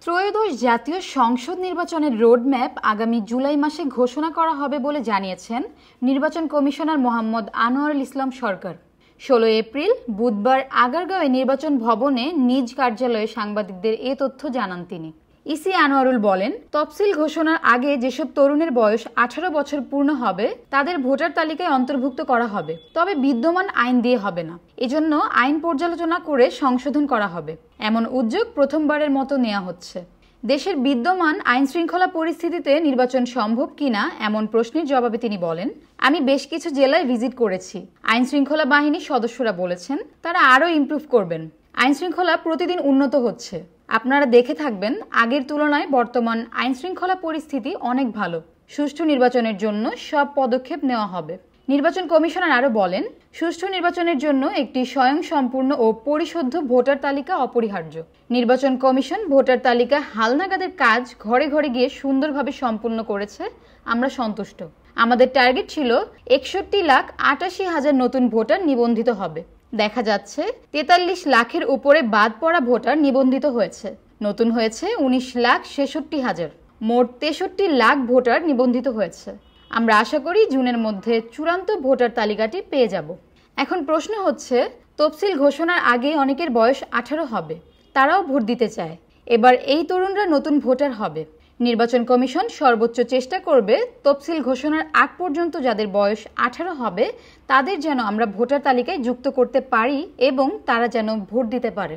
ত্রয়োদশ জাতীয় সংসদ নির্বাচনের রোডম্যাপ আগামী জুলাই মাসে ঘোষণা করা হবে বলে জানিয়েছেন নির্বাচন কমিশনার মোহাম্মদ আনোয়ারুল ইসলাম সরকার। 16 এপ্রিল বুধবার আগারগাঁওয়ে নির্বাচন ভবনে নিজ কার্যালয়ে সাংবাদিকদের এ তথ্য জানান তিনি। ইসি আনোয়ারুল বলেন, তফসিল ঘোষণার আগে যেসব তরুণের বয়স 18 বছর পূর্ণ হবে তাদের ভোটার তালিকায় অন্তর্ভুক্ত করা হবে, তবে বিদ্যমান আইন দিয়ে হবে না। এজন্য আইন পর্যালোচনা করে সংশোধন করা হবে। এমন উদ্যোগ প্রথমবারের মতো নেওয়া হচ্ছে। দেশের বিদ্যমান আইন শৃঙ্খলা পরিস্থিতিতে নির্বাচন সম্ভব কিনা এমন প্রশ্নের জবাবে তিনি বলেন, আমি বেশ কিছু জেলায় ভিজিট করেছি। আইন শৃঙ্খলা বাহিনীর সদস্যরা বলেছেন তারা আরও ইমপ্রুভ করবেন। আইন শৃঙ্খলা প্রতিদিন উন্নত হচ্ছে। আপনারা দেখে থাকবেন, আগের তুলনায় বর্তমান আইন শৃঙ্খলা পরিস্থিতি অনেক ভালো। সুষ্ঠু নির্বাচনের জন্য সব পদক্ষেপ নেওয়া হবে। নির্বাচন কমিশনার আরও বলেন, সুষ্ঠু নির্বাচনের জন্য একটি স্বয়ংসম্পূর্ণ ও পরিশুদ্ধ ভোটার তালিকা অপরিহার্য। নির্বাচন কমিশন ভোটার তালিকা হালনাগাদের কাজ ঘরে ঘরে গিয়ে সুন্দরভাবে সম্পূর্ণ করেছে। আমরা সন্তুষ্ট। আমাদের টার্গেট ছিল 61,88,000 নতুন ভোটার নিবন্ধিত হবে। দেখা যাচ্ছে 43 লাখের উপরে বাদ পড়া ভোটার নিবন্ধিত হয়েছে। নতুন হয়েছে 19,66,000। মোট 63 লাখ ভোটার নিবন্ধিত হয়েছে। আমরা আশা করি জুনের মধ্যে চূড়ান্ত ভোটার তালিকাটি পেয়ে যাব। এখন প্রশ্ন হচ্ছে, তফসিল ঘোষণার আগে অনেকের বয়স 18 হবে, তারাও ভোট দিতে চায়। এবার এই তরুণরা নতুন ভোটার হবে। নির্বাচন কমিশন সর্বোচ্চ চেষ্টা করবে তফসিল ঘোষণার আগ পর্যন্ত যাদের বয়স 18 হবে তাদের যেন আমরা ভোটার তালিকায় যুক্ত করতে পারি এবং তারা যেন ভোট দিতে পারে।